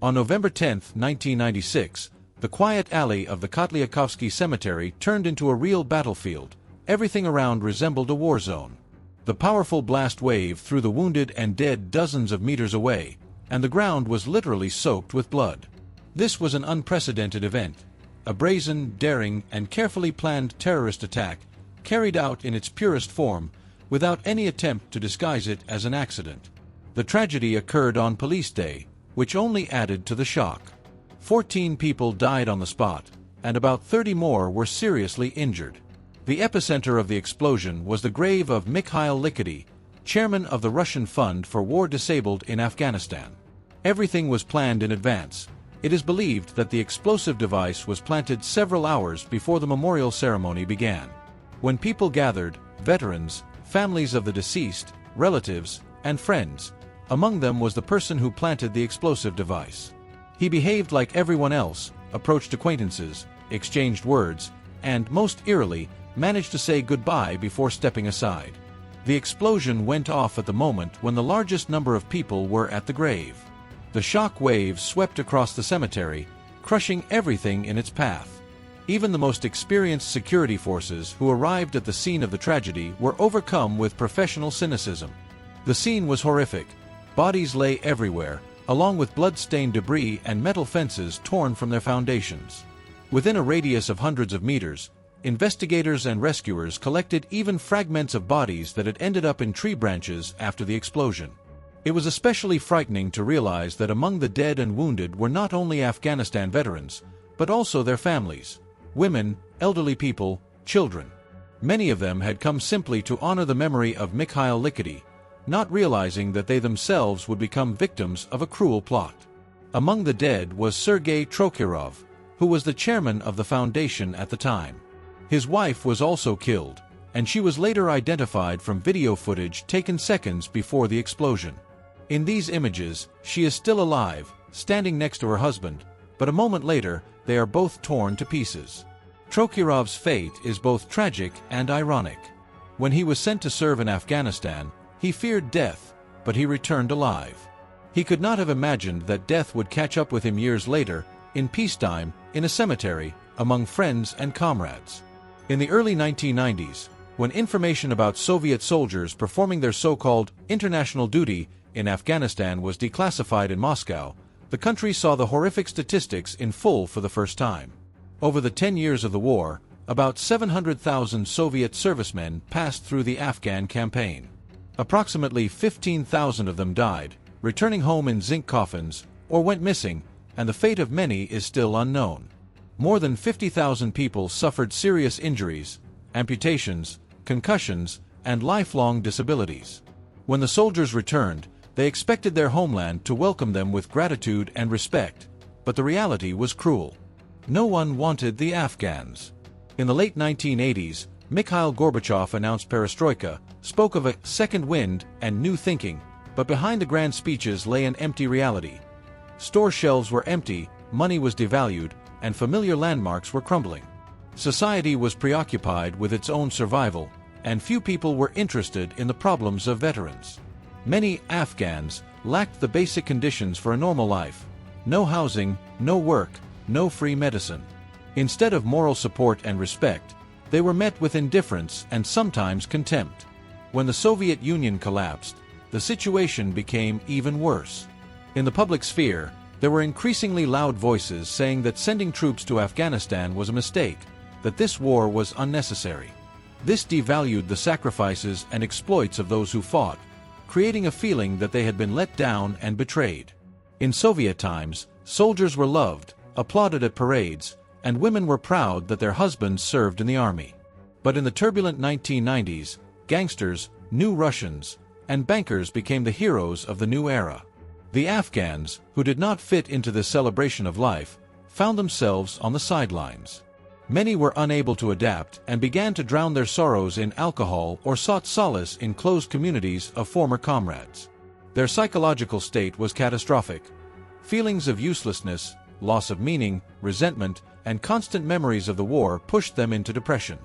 On November 10, 1996, the quiet alley of the Kotlyarkovsky Cemetery turned into a real battlefield. Everything around resembled a war zone. The powerful blast wave threw the wounded and dead dozens of meters away, and the ground was literally soaked with blood. This was an unprecedented event, a brazen, daring, and carefully planned terrorist attack, carried out in its purest form, without any attempt to disguise it as an accident. The tragedy occurred on Police Day, which only added to the shock. 14 people died on the spot, and about 30 more were seriously injured. The epicenter of the explosion was the grave of Mikhail Likhity, chairman of the Russian Fund for War Disabled in Afghanistan. Everything was planned in advance. It is believed that the explosive device was planted several hours before the memorial ceremony began. When people gathered, veterans, families of the deceased, relatives, and friends, among them was the person who planted the explosive device. He behaved like everyone else, approached acquaintances, exchanged words, and, most eerily, managed to say goodbye before stepping aside. The explosion went off at the moment when the largest number of people were at the grave. The shock wave swept across the cemetery, crushing everything in its path. Even the most experienced security forces who arrived at the scene of the tragedy were overcome with professional cynicism. The scene was horrific. Bodies lay everywhere, along with blood-stained debris and metal fences torn from their foundations. Within a radius of hundreds of meters, investigators and rescuers collected even fragments of bodies that had ended up in tree branches after the explosion. It was especially frightening to realize that among the dead and wounded were not only Afghanistan veterans, but also their families, women, elderly people, children. Many of them had come simply to honor the memory of Mikhail Likhity, not realizing that they themselves would become victims of a cruel plot. Among the dead was Sergei Trochirov, who was the chairman of the foundation at the time. His wife was also killed, and she was later identified from video footage taken seconds before the explosion. In these images, she is still alive, standing next to her husband, but a moment later, they are both torn to pieces. Trokhirov's fate is both tragic and ironic. When he was sent to serve in Afghanistan, he feared death, but he returned alive. He could not have imagined that death would catch up with him years later, in peacetime, in a cemetery, among friends and comrades. In the early 1990s, when information about Soviet soldiers performing their so-called international duty in Afghanistan was declassified in Moscow, the country saw the horrific statistics in full for the first time. Over the 10 years of the war, about 700,000 Soviet servicemen passed through the Afghan campaign. Approximately 15,000 of them died, returning home in zinc coffins, or went missing, and the fate of many is still unknown. More than 50,000 people suffered serious injuries, amputations, concussions, and lifelong disabilities. When the soldiers returned, they expected their homeland to welcome them with gratitude and respect, but the reality was cruel. No one wanted the Afghans. In the late 1980s, Mikhail Gorbachev announced perestroika, spoke of a second wind and new thinking, but behind the grand speeches lay an empty reality. Store shelves were empty, money was devalued, and familiar landmarks were crumbling. Society was preoccupied with its own survival, and few people were interested in the problems of veterans. Many Afghans lacked the basic conditions for a normal life: no housing, no work, no free medicine. Instead of moral support and respect, they were met with indifference and sometimes contempt. When the Soviet Union collapsed, the situation became even worse. In the public sphere, there were increasingly loud voices saying that sending troops to Afghanistan was a mistake, that this war was unnecessary. This devalued the sacrifices and exploits of those who fought, creating a feeling that they had been let down and betrayed. In Soviet times, soldiers were loved, applauded at parades, and women were proud that their husbands served in the army. But in the turbulent 1990s, gangsters, new Russians, and bankers became the heroes of the new era. The Afghans, who did not fit into this celebration of life, found themselves on the sidelines. Many were unable to adapt and began to drown their sorrows in alcohol or sought solace in closed communities of former comrades. Their psychological state was catastrophic. Feelings of uselessness, loss of meaning, resentment, and constant memories of the war pushed them into depression.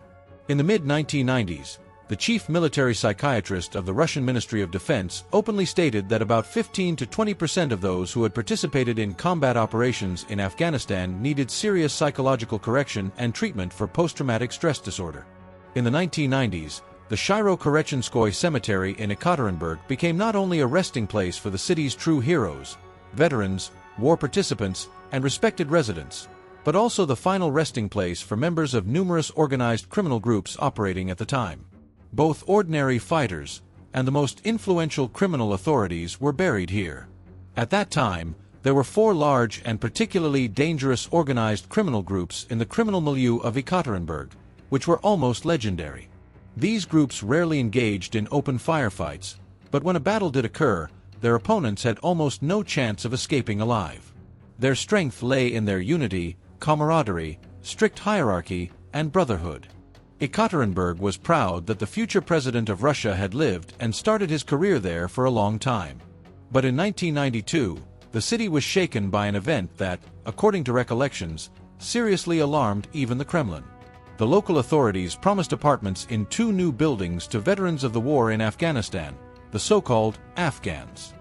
In the mid-1990s, the chief military psychiatrist of the Russian Ministry of Defense, openly stated that about 15 to 20% of those who had participated in combat operations in Afghanistan needed serious psychological correction and treatment for post-traumatic stress disorder. In the 1990s, the Shiro Korechenskoye Cemetery in Ekaterinburg became not only a resting place for the city's true heroes, veterans, war participants, and respected residents, but also the final resting place for members of numerous organized criminal groups operating at the time. Both ordinary fighters and the most influential criminal authorities were buried here. At that time, there were 4 large and particularly dangerous organized criminal groups in the criminal milieu of Ekaterinburg, which were almost legendary. These groups rarely engaged in open firefights, but when a battle did occur, their opponents had almost no chance of escaping alive. Their strength lay in their unity, camaraderie, strict hierarchy, and brotherhood. Ekaterinburg was proud that the future president of Russia had lived and started his career there for a long time. But in 1992, the city was shaken by an event that, according to recollections, seriously alarmed even the Kremlin. The local authorities promised apartments in 2 new buildings to veterans of the war in Afghanistan, the so-called Afghans.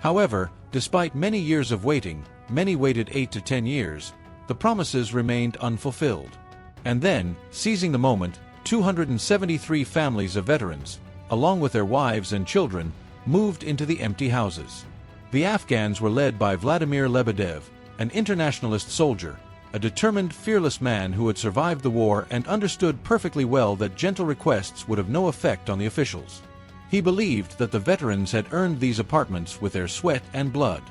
However, despite many years of waiting, many waited 8 to 10 years, the promises remained unfulfilled. And then, seizing the moment, 273 families of veterans, along with their wives and children, moved into the empty houses. The Afghans were led by Vladimir Lebedev, an internationalist soldier, a determined, fearless man who had survived the war and understood perfectly well that gentle requests would have no effect on the officials. He believed that the veterans had earned these apartments with their sweat and blood.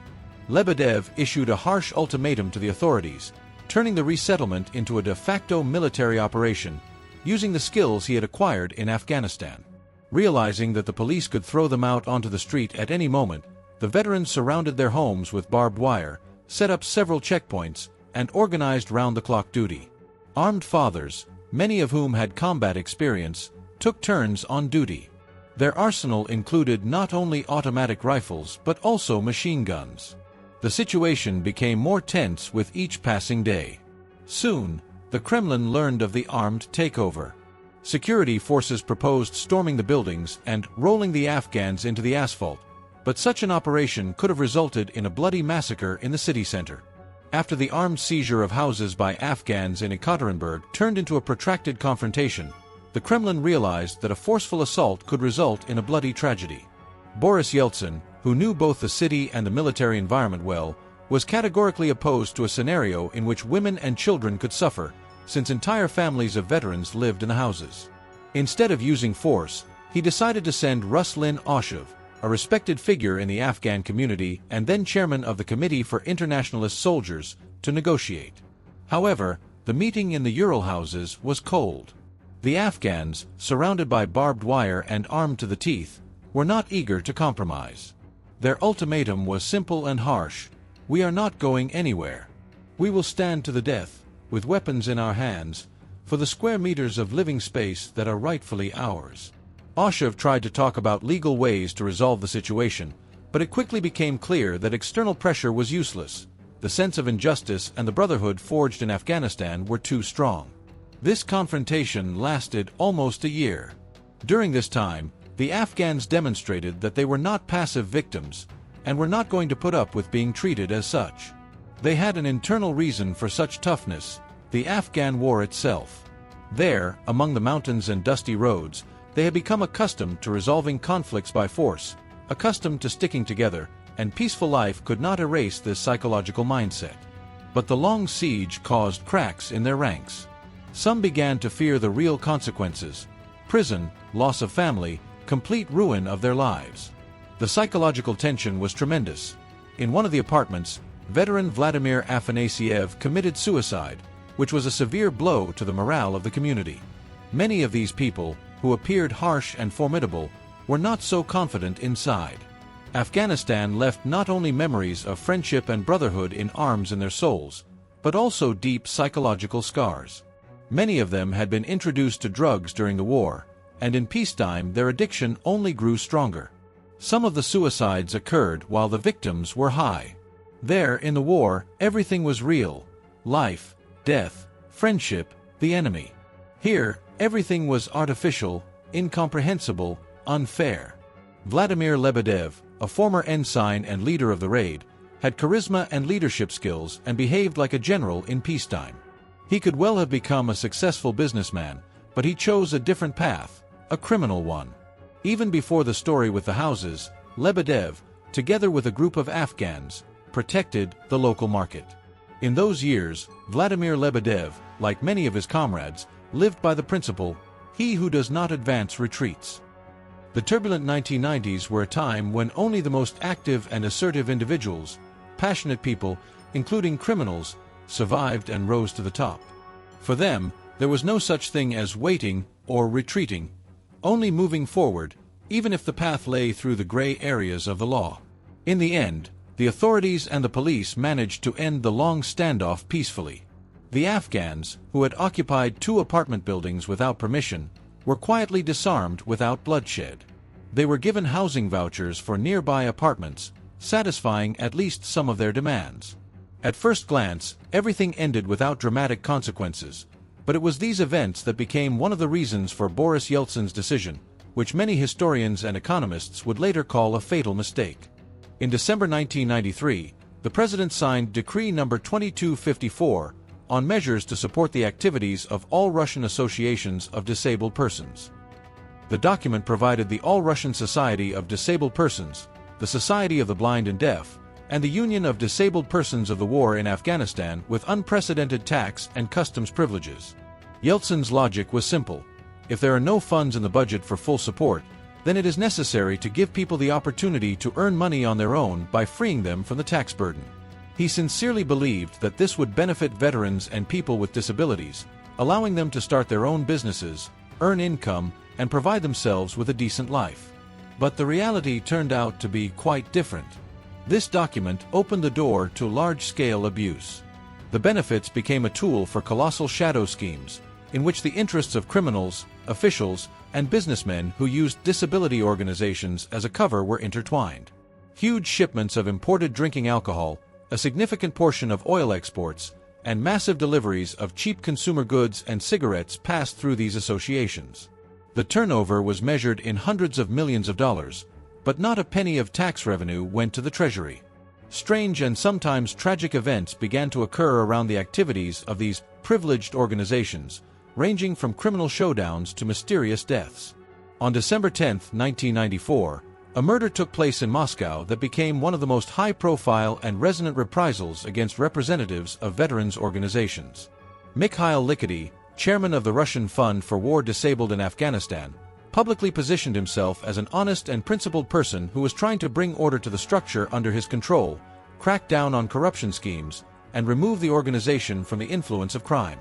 Lebedev issued a harsh ultimatum to the authorities, turning the resettlement into a de facto military operation, using the skills he had acquired in Afghanistan. Realizing that the police could throw them out onto the street at any moment, the veterans surrounded their homes with barbed wire, set up several checkpoints, and organized round-the-clock duty. Armed fathers, many of whom had combat experience, took turns on duty. Their arsenal included not only automatic rifles but also machine guns. The situation became more tense with each passing day. Soon, the Kremlin learned of the armed takeover. Security forces proposed storming the buildings and rolling the Afghans into the asphalt, but such an operation could have resulted in a bloody massacre in the city center. After the armed seizure of houses by Afghans in Ekaterinburg turned into a protracted confrontation, the Kremlin realized that a forceful assault could result in a bloody tragedy. Boris Yeltsin, who knew both the city and the military environment well, was categorically opposed to a scenario in which women and children could suffer, since entire families of veterans lived in the houses. Instead of using force, he decided to send Ruslan Oshev, a respected figure in the Afghan community and then chairman of the Committee for Internationalist Soldiers, to negotiate. However, the meeting in the Ural houses was cold. The Afghans, surrounded by barbed wire and armed to the teeth, were not eager to compromise. Their ultimatum was simple and harsh: "We are not going anywhere. We will stand to the death, with weapons in our hands, for the square meters of living space that are rightfully ours." Oshev tried to talk about legal ways to resolve the situation, but it quickly became clear that external pressure was useless. The sense of injustice and the brotherhood forged in Afghanistan were too strong. This confrontation lasted almost a year. During this time, the Afghans demonstrated that they were not passive victims, and were not going to put up with being treated as such. They had an internal reason for such toughness: the Afghan war itself. There, among the mountains and dusty roads, they had become accustomed to resolving conflicts by force, accustomed to sticking together, and peaceful life could not erase this psychological mindset. But the long siege caused cracks in their ranks. Some began to fear the real consequences: prison, loss of family, complete ruin of their lives. The psychological tension was tremendous. In one of the apartments, veteran Vladimir Afanasiev committed suicide, which was a severe blow to the morale of the community. Many of these people, who appeared harsh and formidable, were not so confident inside. Afghanistan left not only memories of friendship and brotherhood in arms in their souls, but also deep psychological scars. Many of them had been introduced to drugs during the war, and in peacetime their addiction only grew stronger. Some of the suicides occurred while the victims were high. There, in the war, everything was real: life, death, friendship, the enemy. Here, everything was artificial, incomprehensible, unfair. Vladimir Lebedev, a former ensign and leader of the raid, had charisma and leadership skills and behaved like a general in peacetime. He could well have become a successful businessman, but he chose a different path, a criminal one. Even before the story with the houses, Lebedev, together with a group of Afghans, protected the local market. In those years, Vladimir Lebedev, like many of his comrades, lived by the principle, "He who does not advance retreats." The turbulent 1990s were a time when only the most active and assertive individuals, passionate people, including criminals, survived and rose to the top. For them, there was no such thing as waiting or retreating, only moving forward, even if the path lay through the gray areas of the law. In the end, the authorities and the police managed to end the long standoff peacefully. The Afghans, who had occupied 2 apartment buildings without permission, were quietly disarmed without bloodshed. They were given housing vouchers for nearby apartments, satisfying at least some of their demands. At first glance, everything ended without dramatic consequences, but it was these events that became one of the reasons for Boris Yeltsin's decision, which many historians and economists would later call a fatal mistake. In December 1993, the president signed Decree No. 2254 on measures to support the activities of all Russian associations of disabled persons. The document provided the All-Russian Society of Disabled Persons, the Society of the Blind and Deaf, and the Union of Disabled Persons of the War in Afghanistan with unprecedented tax and customs privileges. Yeltsin's logic was simple. If there are no funds in the budget for full support, then it is necessary to give people the opportunity to earn money on their own by freeing them from the tax burden. He sincerely believed that this would benefit veterans and people with disabilities, allowing them to start their own businesses, earn income, and provide themselves with a decent life. But the reality turned out to be quite different. This document opened the door to large-scale abuse. The benefits became a tool for colossal shadow schemes, in which the interests of criminals, officials, and businessmen who used disability organizations as a cover were intertwined. Huge shipments of imported drinking alcohol, a significant portion of oil exports, and massive deliveries of cheap consumer goods and cigarettes passed through these associations. The turnover was measured in hundreds of millions of dollars, but not a penny of tax revenue went to the treasury. Strange and sometimes tragic events began to occur around the activities of these privileged organizations, ranging from criminal showdowns to mysterious deaths. On December 10, 1994, a murder took place in Moscow that became one of the most high-profile and resonant reprisals against representatives of veterans organizations. Mikhail Likhity, chairman of the Russian Fund for War Disabled in Afghanistan, publicly positioned himself as an honest and principled person who was trying to bring order to the structure under his control, crack down on corruption schemes, and remove the organization from the influence of crime.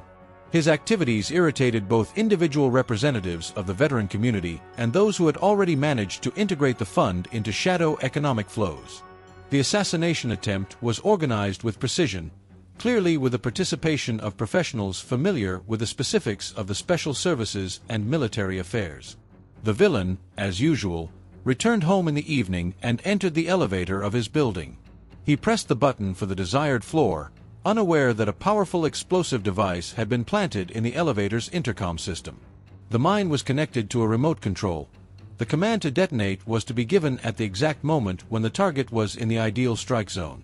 His activities irritated both individual representatives of the veteran community and those who had already managed to integrate the fund into shadow economic flows. The assassination attempt was organized with precision, clearly with the participation of professionals familiar with the specifics of the special services and military affairs. The villain, as usual, returned home in the evening and entered the elevator of his building. He pressed the button for the desired floor, unaware that a powerful explosive device had been planted in the elevator's intercom system. The mine was connected to a remote control. The command to detonate was to be given at the exact moment when the target was in the ideal strike zone.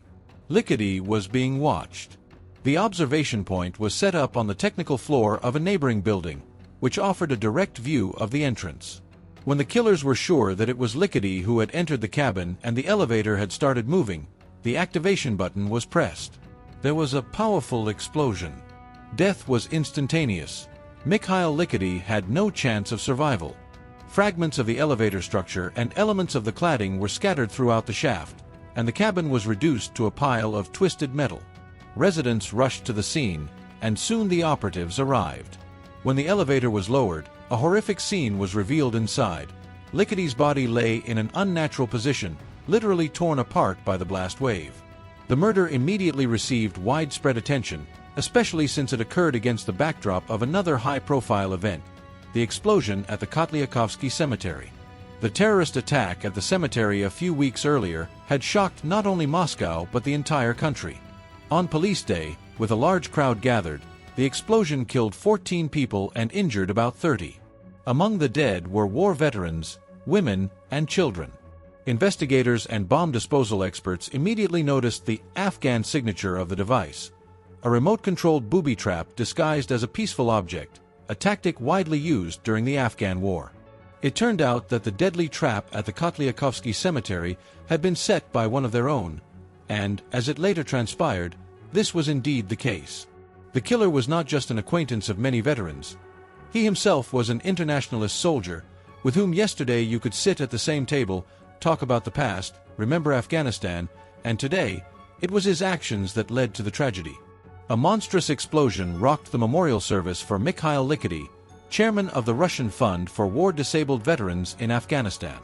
Likhity was being watched. The observation point was set up on the technical floor of a neighboring building, which offered a direct view of the entrance. When the killers were sure that it was Likhity who had entered the cabin and the elevator had started moving, the activation button was pressed. There was a powerful explosion. Death was instantaneous. Mikhail Likhity had no chance of survival. Fragments of the elevator structure and elements of the cladding were scattered throughout the shaft, and the cabin was reduced to a pile of twisted metal. Residents rushed to the scene, and soon the operatives arrived. When the elevator was lowered, a horrific scene was revealed inside. Likhity's body lay in an unnatural position, literally torn apart by the blast wave. The murder immediately received widespread attention, especially since it occurred against the backdrop of another high-profile event, the explosion at the Kotlyarkovsky Cemetery. The terrorist attack at the cemetery a few weeks earlier had shocked not only Moscow but the entire country. On Police Day, with a large crowd gathered, the explosion killed 14 people and injured about 30. Among the dead were war veterans, women, and children. Investigators and bomb disposal experts immediately noticed the Afghan signature of the device, a remote-controlled booby trap disguised as a peaceful object, a tactic widely used during the Afghan War. It turned out that the deadly trap at the Kotlyarkovsky Cemetery had been set by one of their own, and, as it later transpired, this was indeed the case. The killer was not just an acquaintance of many veterans. He himself was an internationalist soldier, with whom yesterday you could sit at the same table, talk about the past, remember Afghanistan, and today, it was his actions that led to the tragedy. A monstrous explosion rocked the memorial service for Mikhail Likhity, chairman of the Russian Fund for War-Disabled Veterans in Afghanistan.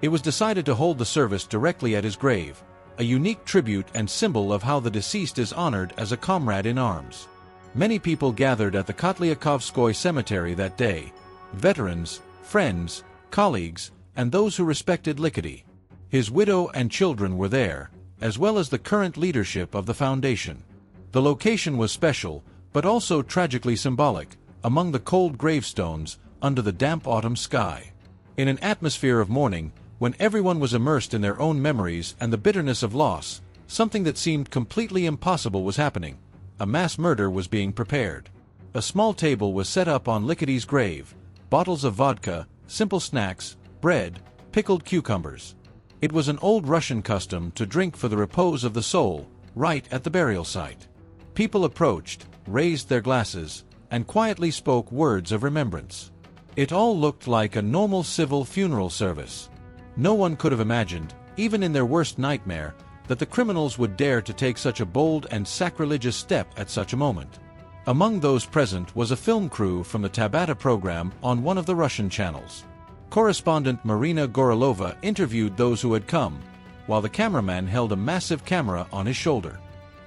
It was decided to hold the service directly at his grave, a unique tribute and symbol of how the deceased is honored as a comrade in arms. Many people gathered at the Kotlyarkovskoye Cemetery that day: veterans, friends, colleagues, and those who respected Likhity. His widow and children were there, as well as the current leadership of the foundation. The location was special, but also tragically symbolic, among the cold gravestones, under the damp autumn sky. In an atmosphere of mourning, when everyone was immersed in their own memories and the bitterness of loss, something that seemed completely impossible was happening. A mass murder was being prepared. A small table was set up on Likhity's grave, bottles of vodka, simple snacks, bread, pickled cucumbers. It was an old Russian custom to drink for the repose of the soul, right at the burial site. People approached, raised their glasses, and quietly spoke words of remembrance. It all looked like a normal civil funeral service. No one could have imagined, even in their worst nightmare, that the criminals would dare to take such a bold and sacrilegious step at such a moment. Among those present was a film crew from the Tabata program on one of the Russian channels. Correspondent Marina Gorilova interviewed those who had come, while the cameraman held a massive camera on his shoulder.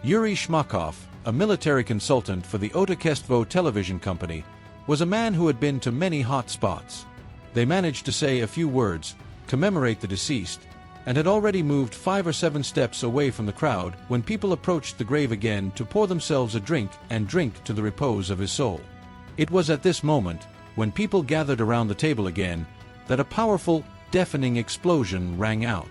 Yuri Shmakov, a military consultant for the Otokestvo television company, was a man who had been to many hot spots. They managed to say a few words, commemorate the deceased, and had already moved 5 or 7 steps away from the crowd when people approached the grave again to pour themselves a drink and drink to the repose of his soul. It was at this moment, when people gathered around the table again, that a powerful, deafening explosion rang out.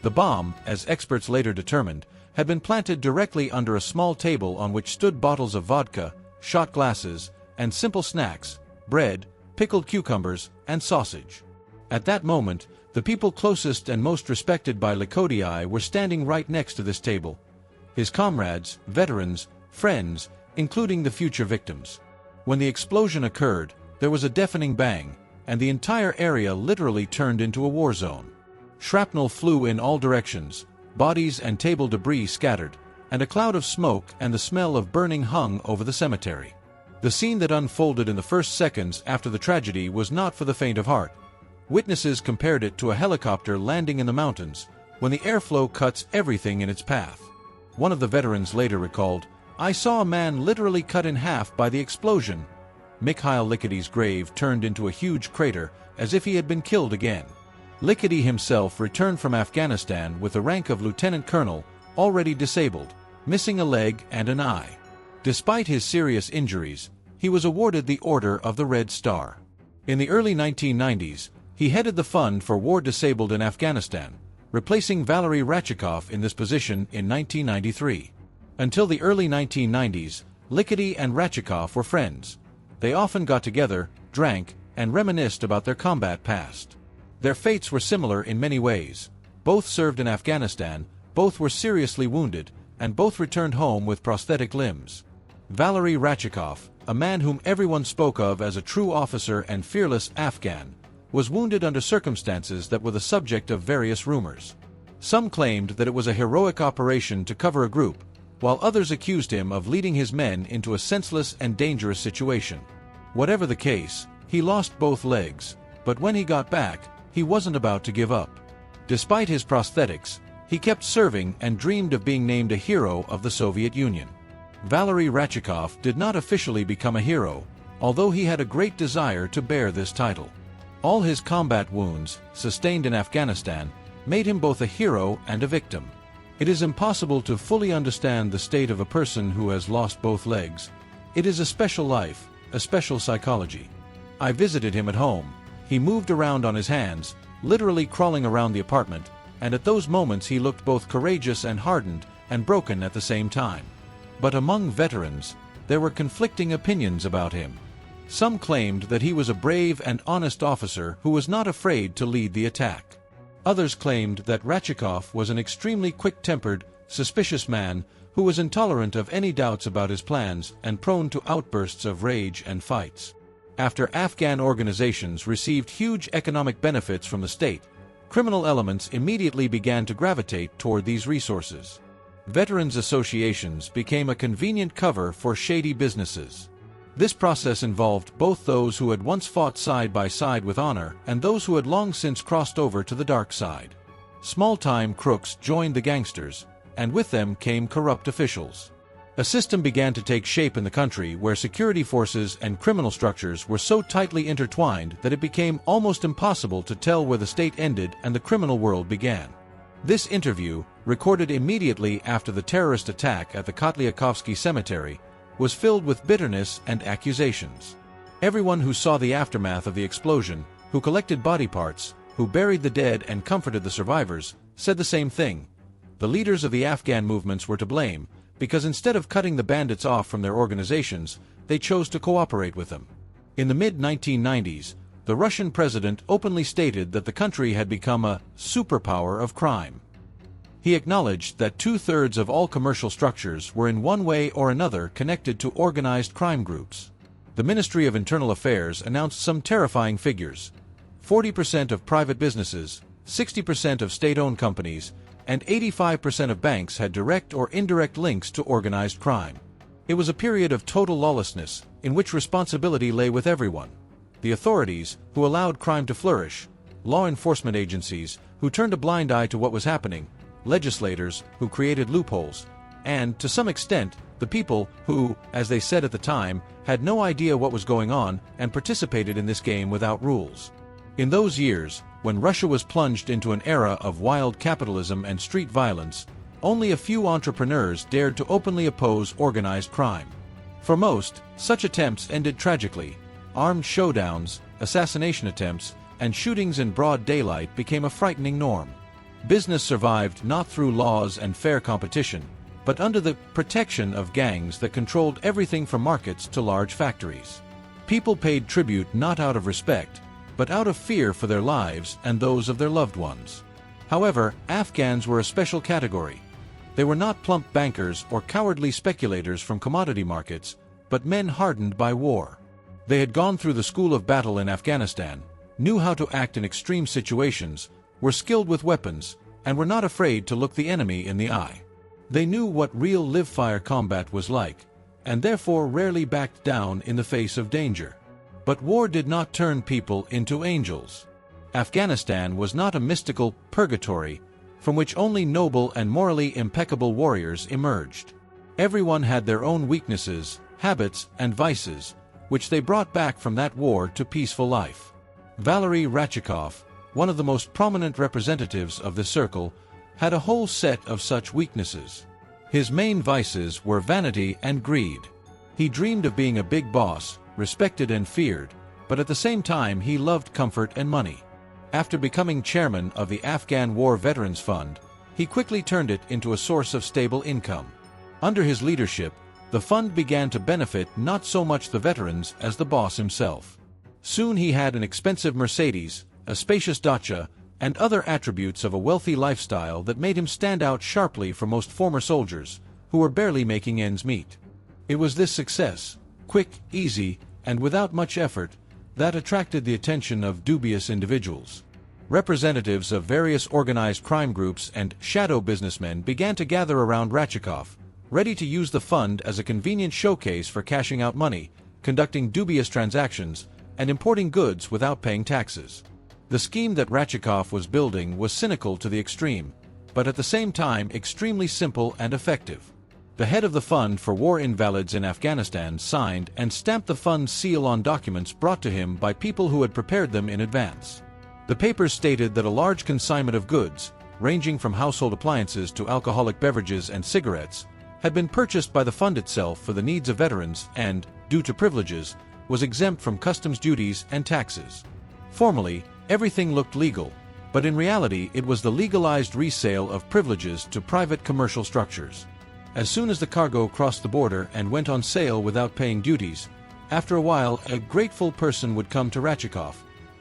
The bomb, as experts later determined, had been planted directly under a small table on which stood bottles of vodka, shot glasses, and simple snacks, bread, pickled cucumbers, and sausage. At that moment, the people closest and most respected by Likhity were standing right next to this table. His comrades, veterans, friends, including the future victims. When the explosion occurred, there was a deafening bang, and the entire area literally turned into a war zone. Shrapnel flew in all directions, bodies and table debris scattered, and a cloud of smoke and the smell of burning hung over the cemetery. The scene that unfolded in the first seconds after the tragedy was not for the faint of heart. Witnesses compared it to a helicopter landing in the mountains, when the airflow cuts everything in its path. One of the veterans later recalled, "I saw a man literally cut in half by the explosion." Mikhail Likhity's grave turned into a huge crater, as if he had been killed again. Likhity himself returned from Afghanistan with the rank of lieutenant colonel, already disabled, missing a leg and an eye. Despite his serious injuries, he was awarded the Order of the Red Star. In the early 1990s, he headed the Fund for War-Disabled in Afghanistan, replacing Valery Rachikov in this position in 1993. Until the early 1990s, Likhity and Rachikov were friends. They often got together, drank, and reminisced about their combat past. Their fates were similar in many ways. Both served in Afghanistan, both were seriously wounded, and both returned home with prosthetic limbs. Valery Rachikov, a man whom everyone spoke of as a true officer and fearless Afghan, was wounded under circumstances that were the subject of various rumors. Some claimed that it was a heroic operation to cover a group, while others accused him of leading his men into a senseless and dangerous situation. Whatever the case, he lost both legs, but when he got back, he wasn't about to give up. Despite his prosthetics, he kept serving and dreamed of being named a hero of the Soviet Union. Valery Rachikov did not officially become a hero, although he had a great desire to bear this title. All his combat wounds, sustained in Afghanistan, made him both a hero and a victim. It is impossible to fully understand the state of a person who has lost both legs. It is a special life, a special psychology. I visited him at home. He moved around on his hands, literally crawling around the apartment, and at those moments he looked both courageous and hardened and broken at the same time. But among veterans, there were conflicting opinions about him. Some claimed that he was a brave and honest officer who was not afraid to lead the attack. Others claimed that Ratchikov was an extremely quick-tempered, suspicious man who was intolerant of any doubts about his plans and prone to outbursts of rage and fights. After Afghan organizations received huge economic benefits from the state, criminal elements immediately began to gravitate toward these resources. Veterans associations became a convenient cover for shady businesses. This process involved both those who had once fought side by side with honor and those who had long since crossed over to the dark side. Small-time crooks joined the gangsters, and with them came corrupt officials. A system began to take shape in the country where security forces and criminal structures were so tightly intertwined that it became almost impossible to tell where the state ended and the criminal world began. This interview, recorded immediately after the terrorist attack at the Kotlyarkovsky Cemetery, was filled with bitterness and accusations. Everyone who saw the aftermath of the explosion, who collected body parts, who buried the dead and comforted the survivors, said the same thing. The leaders of the Afghan movements were to blame, because instead of cutting the bandits off from their organizations, they chose to cooperate with them. In the mid-1990s, the Russian president openly stated that the country had become a superpower of crime. He acknowledged that 2/3 of all commercial structures were in one way or another connected to organized crime groups. The Ministry of Internal Affairs announced some terrifying figures. 40% of private businesses, 60% of state-owned companies, and 85% of banks had direct or indirect links to organized crime. It was a period of total lawlessness, in which responsibility lay with everyone. The authorities, who allowed crime to flourish, law enforcement agencies, who turned a blind eye to what was happening, legislators, who created loopholes, and, to some extent, the people who, as they said at the time, had no idea what was going on and participated in this game without rules. In those years, when Russia was plunged into an era of wild capitalism and street violence, only a few entrepreneurs dared to openly oppose organized crime. For most, such attempts ended tragically. Armed showdowns, assassination attempts, and shootings in broad daylight became a frightening norm. Business survived not through laws and fair competition, but under the protection of gangs that controlled everything from markets to large factories. People paid tribute not out of respect, but out of fear for their lives and those of their loved ones. However, Afghans were a special category. They were not plump bankers or cowardly speculators from commodity markets, but men hardened by war. They had gone through the school of battle in Afghanistan, knew how to act in extreme situations, were skilled with weapons, and were not afraid to look the enemy in the eye. They knew what real live-fire combat was like, and therefore rarely backed down in the face of danger. But war did not turn people into angels. Afghanistan was not a mystical purgatory from which only noble and morally impeccable warriors emerged. Everyone had their own weaknesses, habits, and vices, which they brought back from that war to peaceful life. Valery Ratchikov, one of the most prominent representatives of this circle, had a whole set of such weaknesses. His main vices were vanity and greed. He dreamed of being a big boss, respected and feared, but at the same time he loved comfort and money. After becoming chairman of the Afghan War Veterans Fund, he quickly turned it into a source of stable income. Under his leadership, the fund began to benefit not so much the veterans as the boss himself. Soon he had an expensive Mercedes, a spacious dacha, and other attributes of a wealthy lifestyle that made him stand out sharply from most former soldiers, who were barely making ends meet. It was this success, quick, easy, and without much effort, that attracted the attention of dubious individuals. Representatives of various organized crime groups and shadow businessmen began to gather around Ratchikov, ready to use the fund as a convenient showcase for cashing out money, conducting dubious transactions, and importing goods without paying taxes. The scheme that Ratchikov was building was cynical to the extreme, but at the same time extremely simple and effective. The head of the Fund for War Invalids in Afghanistan signed and stamped the fund's seal on documents brought to him by people who had prepared them in advance. The papers stated that a large consignment of goods, ranging from household appliances to alcoholic beverages and cigarettes, had been purchased by the fund itself for the needs of veterans and, due to privileges, was exempt from customs duties and taxes. Formally, everything looked legal, but in reality it was the legalized resale of privileges to private commercial structures. As soon as the cargo crossed the border and went on sale without paying duties, after a while a grateful person would come to Ratchikov,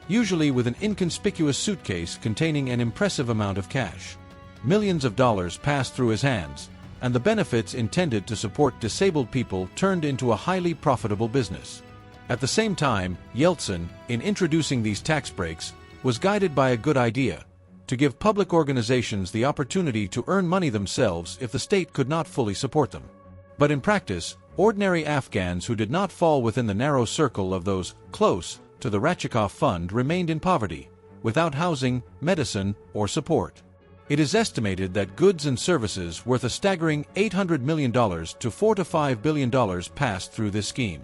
usually with an inconspicuous suitcase containing an impressive amount of cash. Millions of dollars passed through his hands, and the benefits intended to support disabled people turned into a highly profitable business. At the same time, Yeltsin, in introducing these tax breaks, was guided by a good idea: to give public organizations the opportunity to earn money themselves if the state could not fully support them. But in practice, ordinary Afghans who did not fall within the narrow circle of those close to the Ratchikov Fund remained in poverty, without housing, medicine, or support. It is estimated that goods and services worth a staggering $800 million to $4 to $5 billion passed through this scheme.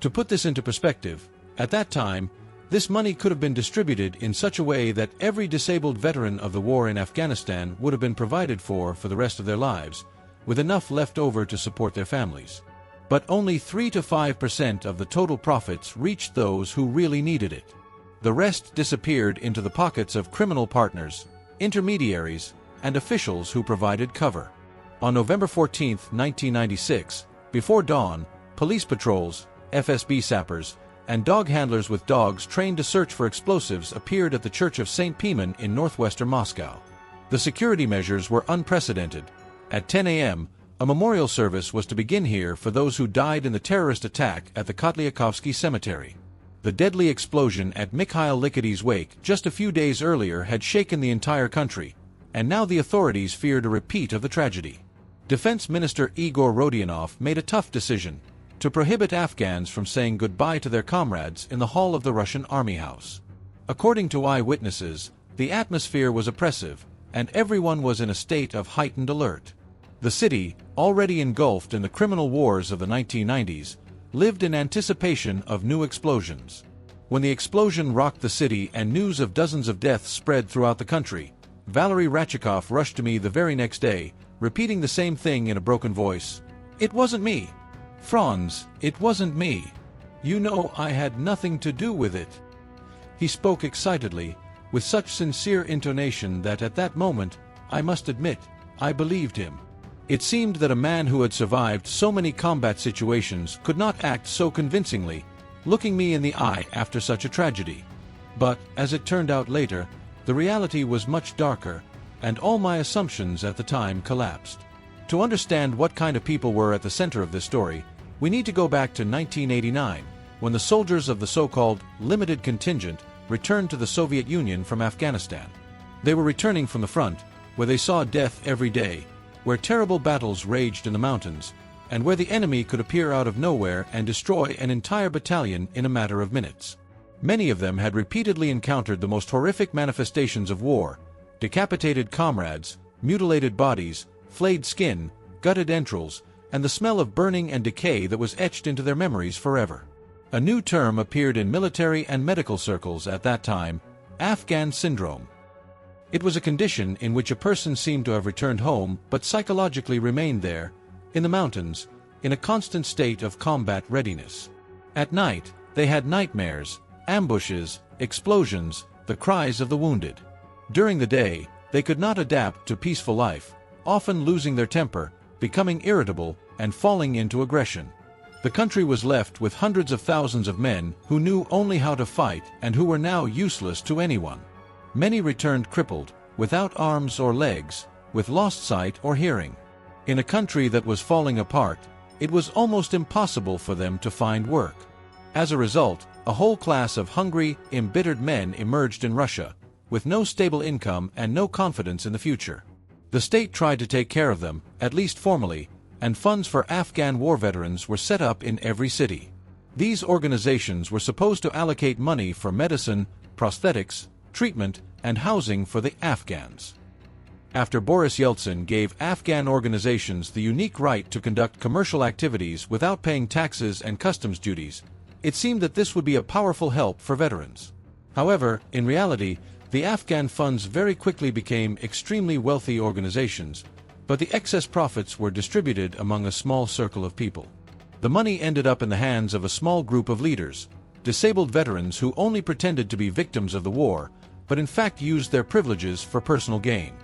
To put this into perspective, at that time, this money could have been distributed in such a way that every disabled veteran of the war in Afghanistan would have been provided for the rest of their lives, with enough left over to support their families. But only 3 to 5% of the total profits reached those who really needed it. The rest disappeared into the pockets of criminal partners, intermediaries, and officials who provided cover. On November 14, 1996, before dawn, police patrols, FSB sappers, and dog handlers with dogs trained to search for explosives appeared at the Church of St. Pimen in northwestern Moscow. The security measures were unprecedented. At 10 a.m., a memorial service was to begin here for those who died in the terrorist attack at the Kotlyarkovsky Cemetery. The deadly explosion at Mikhail Likity's wake just a few days earlier had shaken the entire country, and now the authorities feared a repeat of the tragedy. Defense Minister Igor Rodionov made a tough decision: to prohibit Afghans from saying goodbye to their comrades in the hall of the Russian Army House. According to eyewitnesses, the atmosphere was oppressive, and everyone was in a state of heightened alert. The city, already engulfed in the criminal wars of the 1990s, lived in anticipation of new explosions. When the explosion rocked the city and news of dozens of deaths spread throughout the country, Valery Ratchikov rushed to me the very next day, repeating the same thing in a broken voice: "It wasn't me. Franz, it wasn't me. You know, I had nothing to do with it." He spoke excitedly, with such sincere intonation that at that moment, I must admit, I believed him. It seemed that a man who had survived so many combat situations could not act so convincingly, looking me in the eye after such a tragedy. But, as it turned out later, the reality was much darker, and all my assumptions at the time collapsed. To understand what kind of people were at the center of this story, we need to go back to 1989, when the soldiers of the so-called limited contingent returned to the Soviet Union from Afghanistan. They were returning from the front, where they saw death every day, where terrible battles raged in the mountains, and where the enemy could appear out of nowhere and destroy an entire battalion in a matter of minutes. Many of them had repeatedly encountered the most horrific manifestations of war: decapitated comrades, mutilated bodies, flayed skin, gutted entrails, and the smell of burning and decay that was etched into their memories forever. A new term appeared in military and medical circles at that time: Afghan syndrome. It was a condition in which a person seemed to have returned home but psychologically remained there, in the mountains, in a constant state of combat readiness. At night, they had nightmares, ambushes, explosions, the cries of the wounded. During the day, they could not adapt to peaceful life, often losing their temper, becoming irritable, and falling into aggression. The country was left with hundreds of thousands of men who knew only how to fight and who were now useless to anyone. Many returned crippled, without arms or legs, with lost sight or hearing. In a country that was falling apart, it was almost impossible for them to find work. As a result, a whole class of hungry, embittered men emerged in Russia, with no stable income and no confidence in the future. The state tried to take care of them, at least formally, and funds for Afghan war veterans were set up in every city. These organizations were supposed to allocate money for medicine, prosthetics, treatment, and housing for the Afghans. After Boris Yeltsin gave Afghan organizations the unique right to conduct commercial activities without paying taxes and customs duties, it seemed that this would be a powerful help for veterans. However, in reality, the Afghan funds very quickly became extremely wealthy organizations, but the excess profits were distributed among a small circle of people. The money ended up in the hands of a small group of leaders, disabled veterans who only pretended to be victims of the war, but in fact used their privileges for personal gain.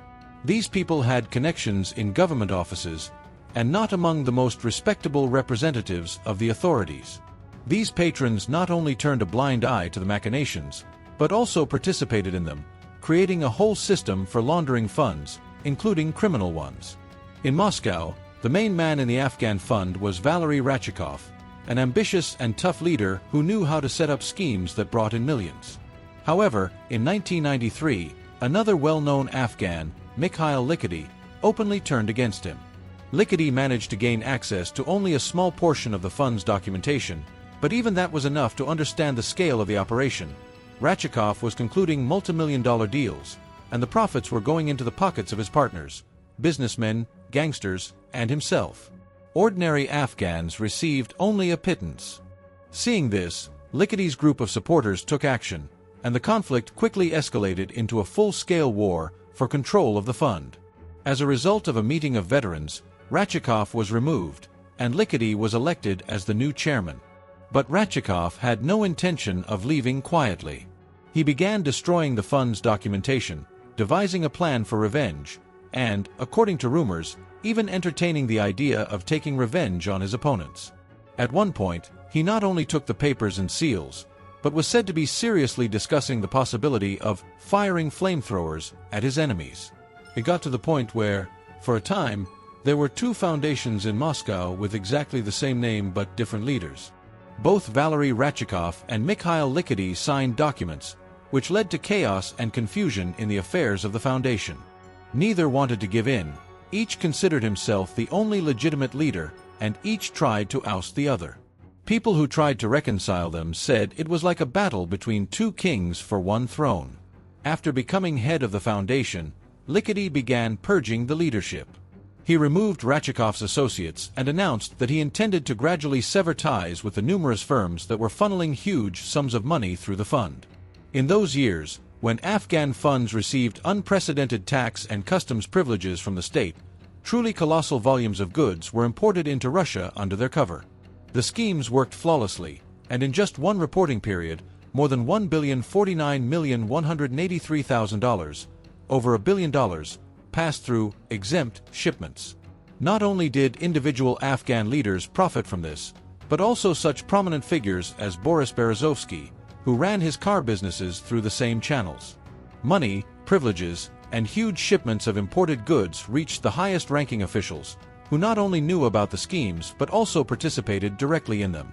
These people had connections in government offices, and not among the most respectable representatives of the authorities. These patrons not only turned a blind eye to the machinations, but also participated in them, creating a whole system for laundering funds, including criminal ones. In Moscow, the main man in the Afghan fund was Valery Ratchikov, an ambitious and tough leader who knew how to set up schemes that brought in millions. However, in 1993, another well-known Afghan, Mikhail Likhity, openly turned against him. Likhity managed to gain access to only a small portion of the fund's documentation, but even that was enough to understand the scale of the operation. Ratchikov was concluding multi-million-dollar deals, and the profits were going into the pockets of his partners, businessmen, gangsters, and himself. Ordinary Afghans received only a pittance. Seeing this, Likhity's group of supporters took action, and the conflict quickly escalated into a full-scale war for control of the fund. As a result of a meeting of veterans, Ratchikov was removed, and Likhity was elected as the new chairman. But Ratchikov had no intention of leaving quietly. He began destroying the fund's documentation, devising a plan for revenge, and, according to rumors, even entertaining the idea of taking revenge on his opponents. At one point, he not only took the papers and seals, but was said to be seriously discussing the possibility of firing flamethrowers at his enemies. It got to the point where, for a time, there were two foundations in Moscow with exactly the same name but different leaders. Both Valery Ratchikov and Mikhail Likhity signed documents, which led to chaos and confusion in the affairs of the foundation. Neither wanted to give in, each considered himself the only legitimate leader, and each tried to oust the other. People who tried to reconcile them said it was like a battle between two kings for one throne. After becoming head of the foundation, Likhity began purging the leadership. He removed Ratchikov's associates and announced that he intended to gradually sever ties with the numerous firms that were funneling huge sums of money through the fund. In those years, when Afghan funds received unprecedented tax and customs privileges from the state, truly colossal volumes of goods were imported into Russia under their cover. The schemes worked flawlessly, and in just one reporting period, more than $1,049,183,000, over $1 billion, passed through exempt shipments. Not only did individual Afghan leaders profit from this, but also such prominent figures as Boris Berezovsky, who ran his car businesses through the same channels. Money, privileges, and huge shipments of imported goods reached the highest-ranking officials, who not only knew about the schemes but also participated directly in them.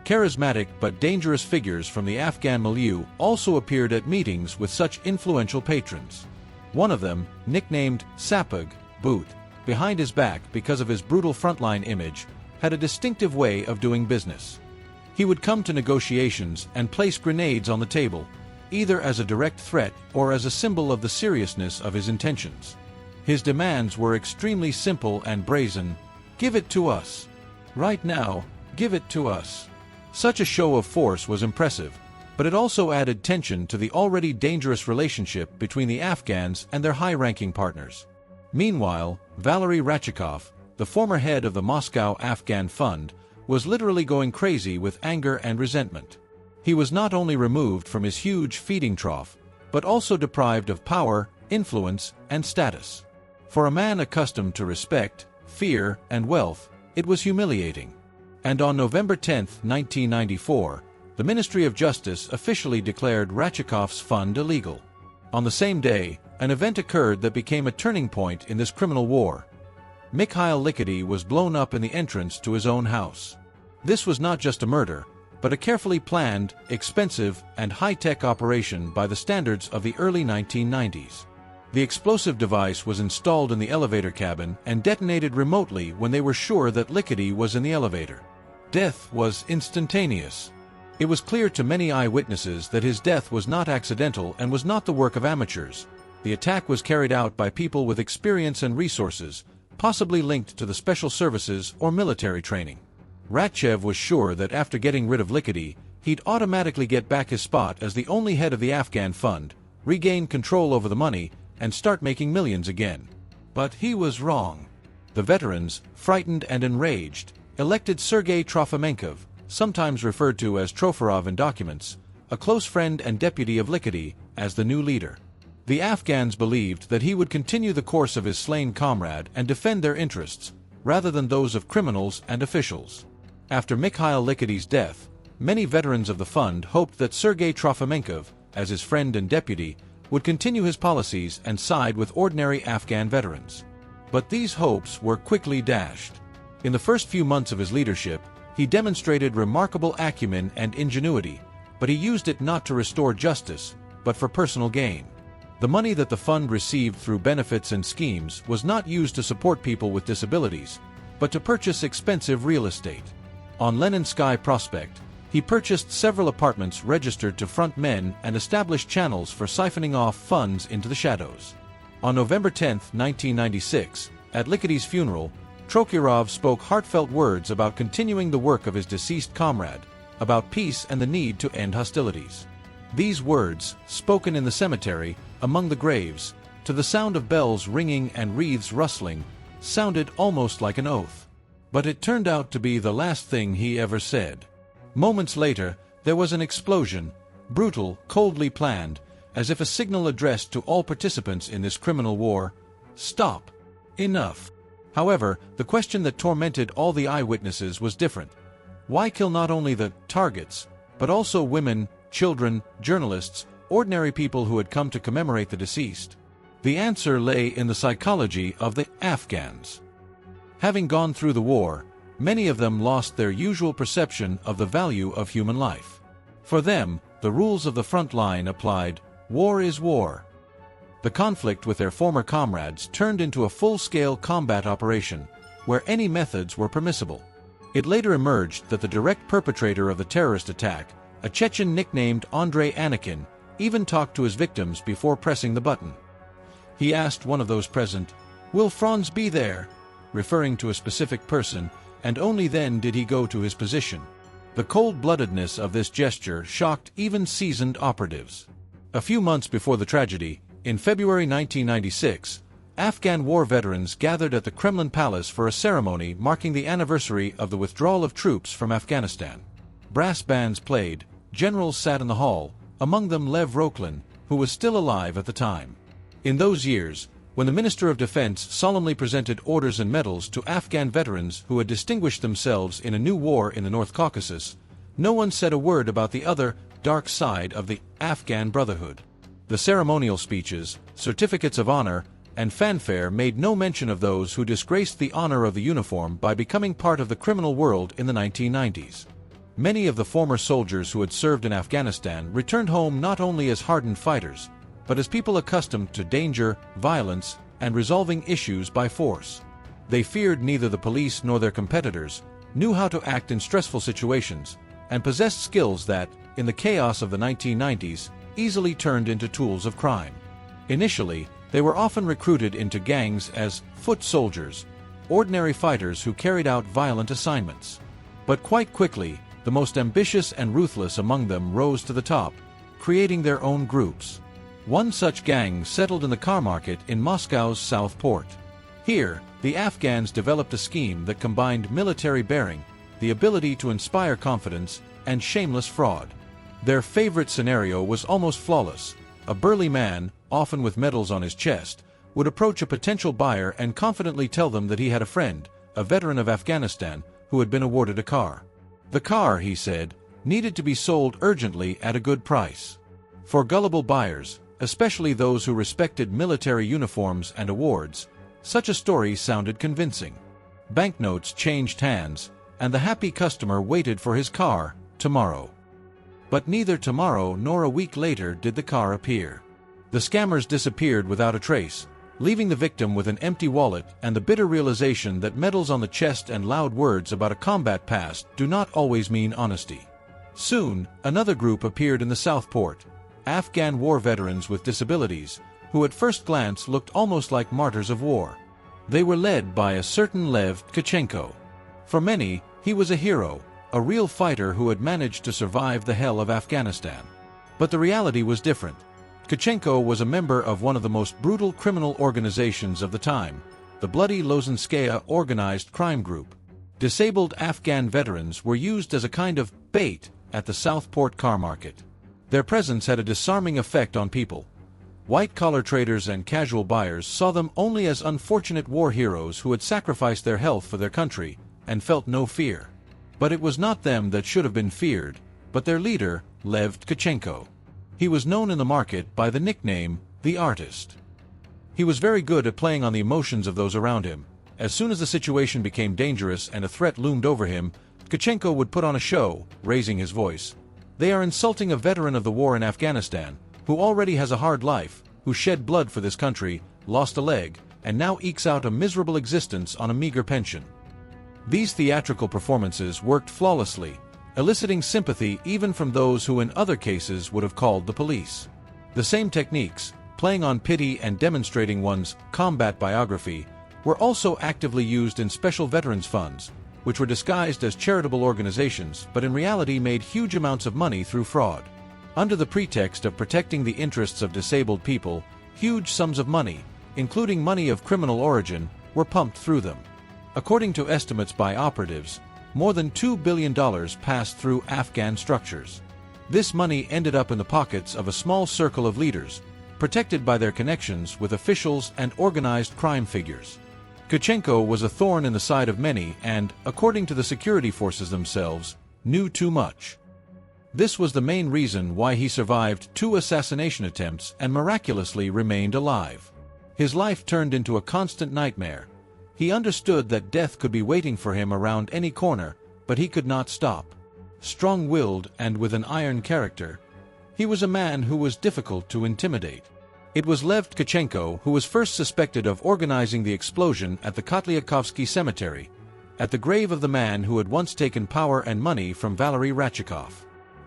Charismatic but dangerous figures from the Afghan milieu also appeared at meetings with such influential patrons. One of them, nicknamed Sapag, Boot, behind his back because of his brutal frontline image, had a distinctive way of doing business. He would come to negotiations and place grenades on the table, either as a direct threat or as a symbol of the seriousness of his intentions. His demands were extremely simple and brazen: give it to us. Right now, give it to us. Such a show of force was impressive, but it also added tension to the already dangerous relationship between the Afghans and their high-ranking partners. Meanwhile, Valery Ratchikov, the former head of the Moscow Afghan Fund, was literally going crazy with anger and resentment. He was not only removed from his huge feeding trough, but also deprived of power, influence, and status. For a man accustomed to respect, fear, and wealth, it was humiliating. And on November 10, 1994, the Ministry of Justice officially declared Ratchikov's fund illegal. On the same day, an event occurred that became a turning point in this criminal war. Mikhail Likhity was blown up in the entrance to his own house. This was not just a murder, but a carefully planned, expensive, and high-tech operation by the standards of the early 1990s. The explosive device was installed in the elevator cabin and detonated remotely when they were sure that Likhity was in the elevator. Death was instantaneous. It was clear to many eyewitnesses that his death was not accidental and was not the work of amateurs. The attack was carried out by people with experience and resources, possibly linked to the special services or military training. Ratchev was sure that after getting rid of Likhity, he'd automatically get back his spot as the only head of the Afghan fund, regain control over the money, and start making millions again. But he was wrong. The veterans, frightened and enraged, elected Sergei Trofimenkov, sometimes referred to as Troferov in documents, a close friend and deputy of Likhity, as the new leader. The Afghans believed that he would continue the course of his slain comrade and defend their interests, rather than those of criminals and officials. After Mikhail Likhity's death, many veterans of the fund hoped that Sergei Trofimenkov, as his friend and deputy, would continue his policies and side with ordinary Afghan veterans. But these hopes were quickly dashed. In the first few months of his leadership, he demonstrated remarkable acumen and ingenuity, but he used it not to restore justice, but for personal gain. The money that the fund received through benefits and schemes was not used to support people with disabilities, but to purchase expensive real estate. On Leninsky Prospect, he purchased several apartments registered to front men and established channels for siphoning off funds into the shadows. On November 10, 1996, at Likhity's funeral, Troferov spoke heartfelt words about continuing the work of his deceased comrade, about peace and the need to end hostilities. These words, spoken in the cemetery, among the graves, to the sound of bells ringing and wreaths rustling, sounded almost like an oath. But it turned out to be the last thing he ever said. Moments later, there was an explosion, brutal, coldly planned, as if a signal addressed to all participants in this criminal war: stop. Enough. However, the question that tormented all the eyewitnesses was different. Why kill not only the targets, but also women, children, journalists, ordinary people who had come to commemorate the deceased? The answer lay in the psychology of the Afghans. Having gone through the war, many of them lost their usual perception of the value of human life. For them, the rules of the front line applied: war is war. The conflict with their former comrades turned into a full-scale combat operation, where any methods were permissible. It later emerged that the direct perpetrator of the terrorist attack, a Chechen nicknamed Andrei Anakin, even talked to his victims before pressing the button. He asked one of those present, "Will Franz be there?" referring to a specific person, and only then did he go to his position. The cold-bloodedness of this gesture shocked even seasoned operatives. A few months before the tragedy, in February 1996, Afghan war veterans gathered at the Kremlin Palace for a ceremony marking the anniversary of the withdrawal of troops from Afghanistan. Brass bands played, generals sat in the hall, among them Lev Rokhlin, who was still alive at the time. In those years, when the Minister of Defense solemnly presented orders and medals to Afghan veterans who had distinguished themselves in a new war in the North Caucasus, no one said a word about the other, dark side of the Afghan Brotherhood. The ceremonial speeches, certificates of honor, and fanfare made no mention of those who disgraced the honor of the uniform by becoming part of the criminal world in the 1990s. Many of the former soldiers who had served in Afghanistan returned home not only as hardened fighters, but as people accustomed to danger, violence, and resolving issues by force. They feared neither the police nor their competitors, knew how to act in stressful situations, and possessed skills that, in the chaos of the 1990s, easily turned into tools of crime. Initially, they were often recruited into gangs as foot soldiers, ordinary fighters who carried out violent assignments. But quite quickly, the most ambitious and ruthless among them rose to the top, creating their own groups. One such gang settled in the car market in Moscow's South Port. Here, the Afghans developed a scheme that combined military bearing, the ability to inspire confidence, and shameless fraud. Their favorite scenario was almost flawless. A burly man, often with medals on his chest, would approach a potential buyer and confidently tell them that he had a friend, a veteran of Afghanistan, who had been awarded a car. The car, he said, needed to be sold urgently at a good price. For gullible buyers, especially those who respected military uniforms and awards, such a story sounded convincing. Banknotes changed hands, and the happy customer waited for his car, tomorrow. But neither tomorrow nor a week later did the car appear. The scammers disappeared without a trace, leaving the victim with an empty wallet and the bitter realization that medals on the chest and loud words about a combat past do not always mean honesty. Soon, another group appeared in the South Port, Afghan war veterans with disabilities, who at first glance looked almost like martyrs of war. They were led by a certain Lev Tkachenko. For many, he was a hero, a real fighter who had managed to survive the hell of Afghanistan. But the reality was different. Tkachenko was a member of one of the most brutal criminal organizations of the time, the Bloody Lozenskaya Organized Crime Group. Disabled Afghan veterans were used as a kind of bait at the Southport car market. Their presence had a disarming effect on people. White-collar traders and casual buyers saw them only as unfortunate war heroes who had sacrificed their health for their country and felt no fear. But it was not them that should have been feared, but their leader, Lev Tkachenko. He was known in the market by the nickname, the Artist. He was very good at playing on the emotions of those around him. As soon as the situation became dangerous and a threat loomed over him, Tkachenko would put on a show, raising his voice. They are insulting a veteran of the war in Afghanistan, who already has a hard life, who shed blood for this country, lost a leg, and now ekes out a miserable existence on a meager pension. These theatrical performances worked flawlessly, eliciting sympathy even from those who in other cases would have called the police. The same techniques, playing on pity and demonstrating one's combat biography, were also actively used in special veterans funds, which were disguised as charitable organizations but in reality made huge amounts of money through fraud. Under the pretext of protecting the interests of disabled people, huge sums of money, including money of criminal origin, were pumped through them. According to estimates by operatives, more than $2 billion passed through Afghan structures. This money ended up in the pockets of a small circle of leaders, protected by their connections with officials and organized crime figures. Tkachenko was a thorn in the side of many and, according to the security forces themselves, knew too much. This was the main reason why he survived 2 assassination attempts and miraculously remained alive. His life turned into a constant nightmare. He understood that death could be waiting for him around any corner, but he could not stop. Strong-willed and with an iron character, he was a man who was difficult to intimidate. It was Lev Tkachenko who was first suspected of organizing the explosion at the Kotlyarkovsky Cemetery, at the grave of the man who had once taken power and money from Valery Rachikov.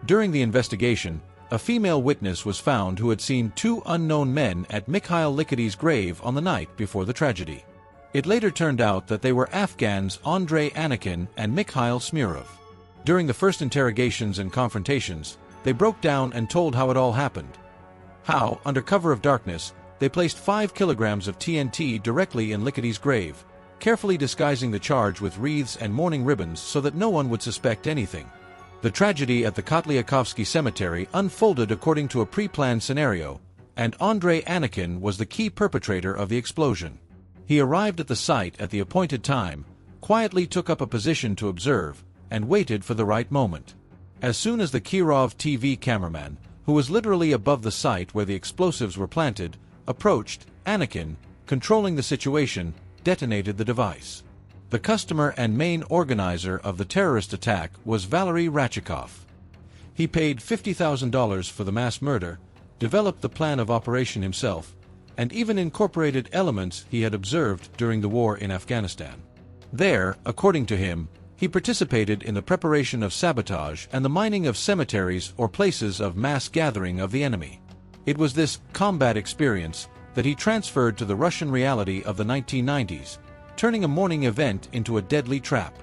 During the investigation, a female witness was found who had seen 2 unknown men at Mikhail Likity's grave on the night before the tragedy. It later turned out that they were Afghans Andrei Anikin and Mikhail Smyrov. During the first interrogations and confrontations, they broke down and told how it all happened. How, under cover of darkness, they placed 5 kilograms of TNT directly in Likity's grave, carefully disguising the charge with wreaths and mourning ribbons so that no one would suspect anything. The tragedy at the Kotlyarkovsky Cemetery unfolded according to a pre-planned scenario, and Andrei Anikin was the key perpetrator of the explosion. He arrived at the site at the appointed time, quietly took up a position to observe, and waited for the right moment. As soon as the Kirov TV cameraman, who was literally above the site where the explosives were planted, approached, Anikin, controlling the situation, detonated the device. The customer and main organizer of the terrorist attack was Valery Rachikov. He paid $50,000 for the mass murder, developed the plan of operation himself, and even incorporated elements he had observed during the war in Afghanistan. There, according to him, he participated in the preparation of sabotage and the mining of cemeteries or places of mass gathering of the enemy. It was this combat experience that he transferred to the Russian reality of the 1990s, turning a morning event into a deadly trap.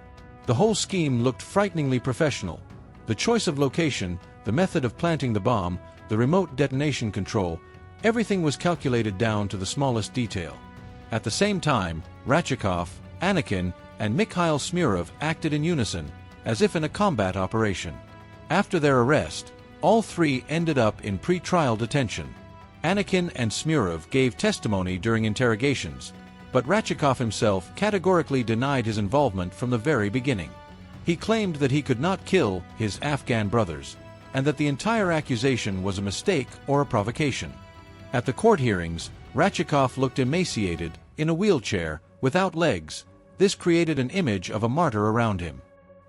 The whole scheme looked frighteningly professional. The choice of location, the method of planting the bomb, the remote detonation control, everything was calculated down to the smallest detail. At the same time, Rachikov, Anikin, and Mikhail Smyrov acted in unison, as if in a combat operation. After their arrest, all 3 ended up in pre-trial detention. Anikin and Smyrov gave testimony during interrogations, but Rachikov himself categorically denied his involvement from the very beginning. He claimed that he could not kill his Afghan brothers, and that the entire accusation was a mistake or a provocation. At the court hearings, Rachikov looked emaciated, in a wheelchair, without legs. This created an image of a martyr around him.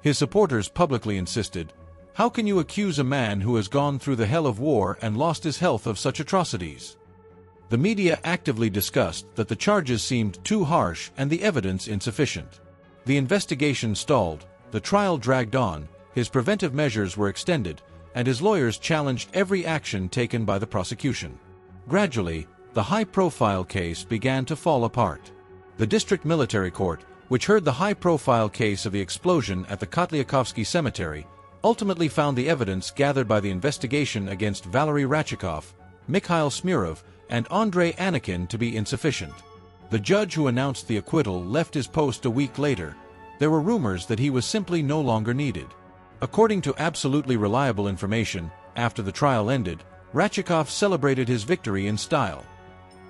His supporters publicly insisted, "How can you accuse a man who has gone through the hell of war and lost his health of such atrocities?" The media actively discussed that the charges seemed too harsh and the evidence insufficient. The investigation stalled, the trial dragged on, his preventive measures were extended, and his lawyers challenged every action taken by the prosecution. Gradually, the high-profile case began to fall apart. The district military court, which heard the high-profile case of the explosion at the Kotlyarkovsky Cemetery, ultimately found the evidence gathered by the investigation against Valery Rachikov, Mikhail Smyrov, and Andrei Anikin to be insufficient. The judge who announced the acquittal left his post a week later. there were rumors that he was simply no longer needed. According to absolutely reliable information, after the trial ended, Ratchikov celebrated his victory in style.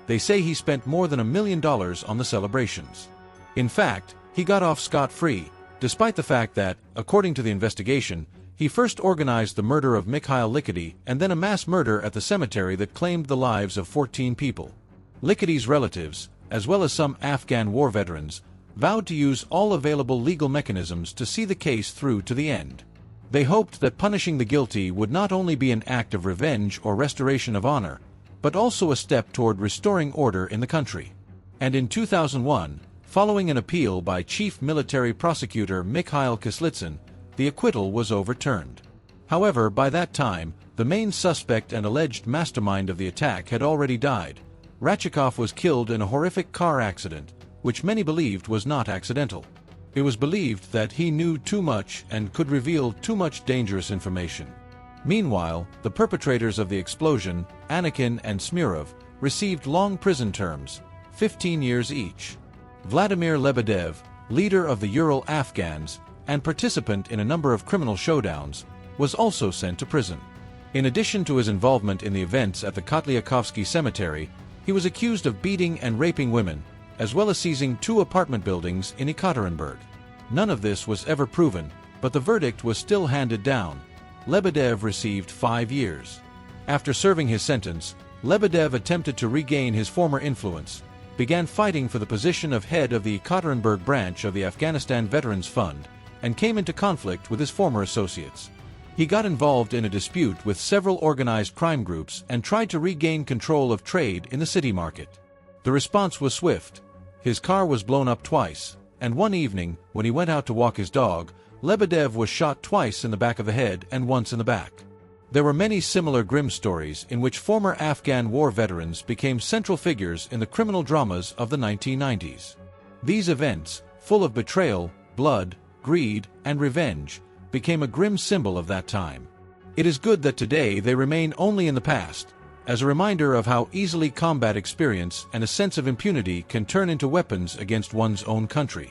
They say he spent more than $1 million on the celebrations. In fact, he got off scot-free, despite the fact that, according to the investigation, he first organized the murder of Mikhail Likhity and then a mass murder at the cemetery that claimed the lives of 14 people. Likhity's relatives, as well as some Afghan war veterans, vowed to use all available legal mechanisms to see the case through to the end. They hoped that punishing the guilty would not only be an act of revenge or restoration of honor, but also a step toward restoring order in the country. And in 2001, following an appeal by Chief Military Prosecutor Mikhail Kislitsyn, the acquittal was overturned. However, by that time, the main suspect and alleged mastermind of the attack had already died. Ratchikov was killed in a horrific car accident, which many believed was not accidental. It was believed that he knew too much and could reveal too much dangerous information. Meanwhile, the perpetrators of the explosion, Anakin and Smirov, received long prison terms, 15 years each. Vladimir Lebedev, leader of the Ural Afghans, and participant in a number of criminal showdowns, was also sent to prison. In addition to his involvement in the events at the Kotlyarkovsky Cemetery, he was accused of beating and raping women, as well as seizing 2 apartment buildings in Ekaterinburg. None of this was ever proven, but the verdict was still handed down. Lebedev received 5 years. After serving his sentence, Lebedev attempted to regain his former influence, began fighting for the position of head of the Ekaterinburg branch of the Afghanistan Veterans Fund, and came into conflict with his former associates. He got involved in a dispute with several organized crime groups and tried to regain control of trade in the city market. The response was swift. His car was blown up twice, and one evening, when he went out to walk his dog, Lebedev was shot twice in the back of the head and once in the back. There were many similar grim stories in which former Afghan war veterans became central figures in the criminal dramas of the 1990s. These events, full of betrayal, blood, greed, and revenge, became a grim symbol of that time. It is good that today they remain only in the past, as a reminder of how easily combat experience and a sense of impunity can turn into weapons against one's own country.